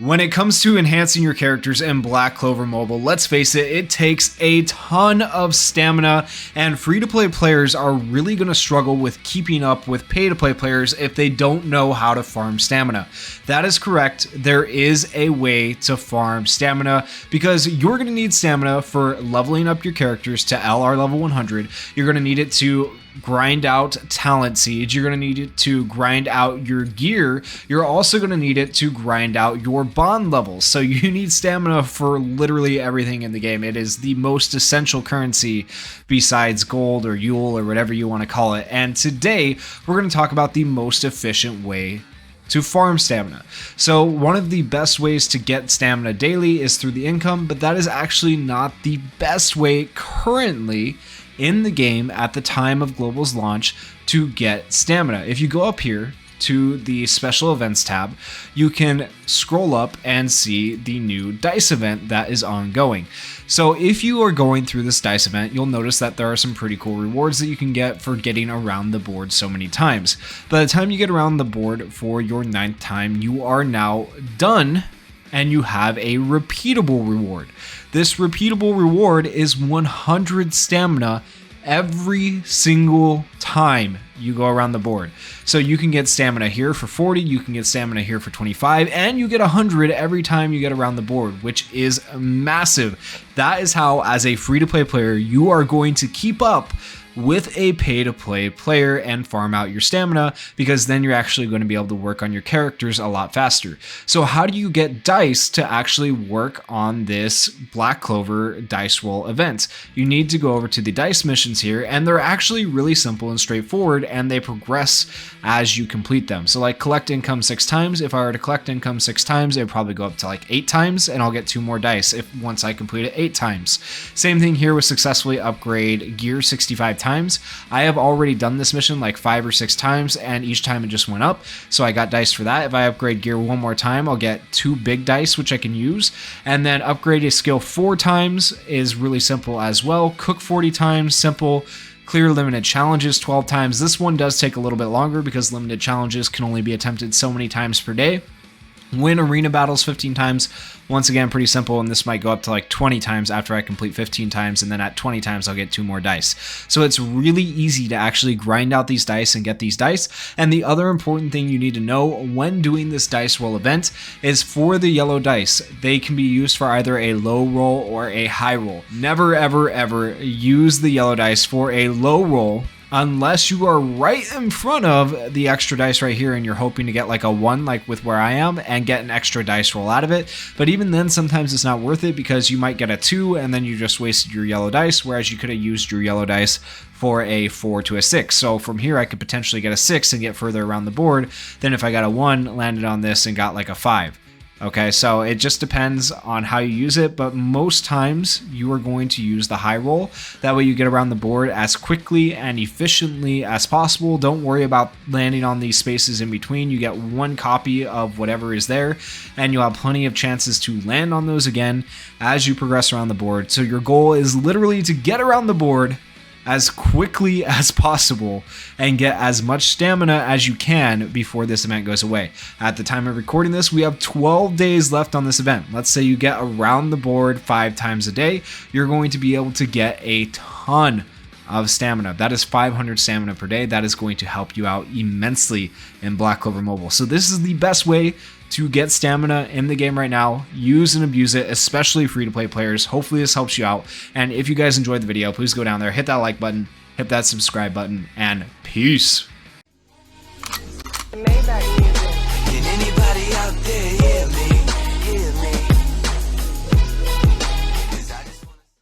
When it comes to enhancing your characters in Black Clover Mobile, let's face it, it takes a ton of stamina, and free-to-play players are really going to struggle with keeping up with pay-to-play players if they don't know how to farm stamina. That is correct, there is a way to farm stamina, because you're going to need stamina for leveling up your characters to LR level 100, you're going to need it to grind out talent seeds, you're going to need it to grind out your gear, you're also going to need it to grind out your bond levels. So you need stamina for literally everything in the game. It is the most essential currency besides gold or Yule or whatever you want to call it. And today we're going to talk about the most efficient way to farm stamina. So one of the best ways to get stamina daily is through the income, but that is actually not the best way currently in the game at the time of Global's launch to get stamina. If you go up here to the special events tab, you can scroll up and see the new dice event that is ongoing. So if you are going through this dice event, you'll notice that there are some pretty cool rewards that you can get for getting around the board so many times. By the time you get around the board for your 9th time, you are now done and you have a repeatable reward. This repeatable reward is 100 stamina every single time you go around the board. So you can get stamina here for 40, you can get stamina here for 25, and you get 100 every time you get around the board, which is massive. That is how, as a free-to-play player, you are going to keep up with a pay-to-play player and farm out your stamina, because then you're actually going to be able to work on your characters a lot faster. So how do you get dice to actually work on this Black Clover dice roll event? You need to go over to the dice missions here, and they're actually really simple and straightforward, and they progress as you complete them. So like collect income 6 times, if I were to collect income 6 times, it would probably go up to like 8 times, and I'll get 2 more dice once I complete it 8 times. Same thing here with successfully upgrade gear 65 times. I have already done this mission like 5 or 6 times, and each time it just went up, so I got dice for that. If I upgrade gear 1 more time, I'll get 2 big dice, which I can use. And then upgrade a skill 4 times is really simple as well. Cook 40 times, simple. Clear limited challenges 12 times. This one does take a little bit longer because limited challenges can only be attempted so many times per day. Win arena battles 15 times. Once again, pretty simple, and this might go up to like 20 times after I complete 15 times, and then at 20 times I'll get 2 more dice. So it's really easy to actually grind out these dice and get these dice. And the other important thing you need to know when doing this dice roll event is for the yellow dice, they can be used for either a low roll or a high roll. Never ever ever use the yellow dice for a low roll unless you are right in front of the extra dice right here and you're hoping to get like a 1 like with where I am and get an extra dice roll out of it. But even then, sometimes it's not worth it because you might get a 2 and then you just wasted your yellow dice, whereas you could have used your yellow dice for a 4 to a 6. So from here I could potentially get a 6 and get further around the board than if I got a 1, landed on this, and got like a 5. Okay, so it just depends on how you use it, but most times you are going to use the high roll. That way you get around the board as quickly and efficiently as possible. Don't worry about landing on these spaces in between. You get 1 copy of whatever is there, and you'll have plenty of chances to land on those again as you progress around the board. So your goal is literally to get around the board as quickly as possible and get as much stamina as you can before this event goes away. At the time of recording this, we have 12 days left on this event. Let's say you get around the board 5 times a day, you're going to be able to get a ton of stamina. That is 500 stamina per day. That is going to help you out immensely in Black Clover Mobile. So this is the best way to get stamina in the game right now. Use and abuse it, especially free-to-play players. Hopefully this helps you out. And if you guys enjoyed the video, please go down there, hit that like button, hit that subscribe button, and peace.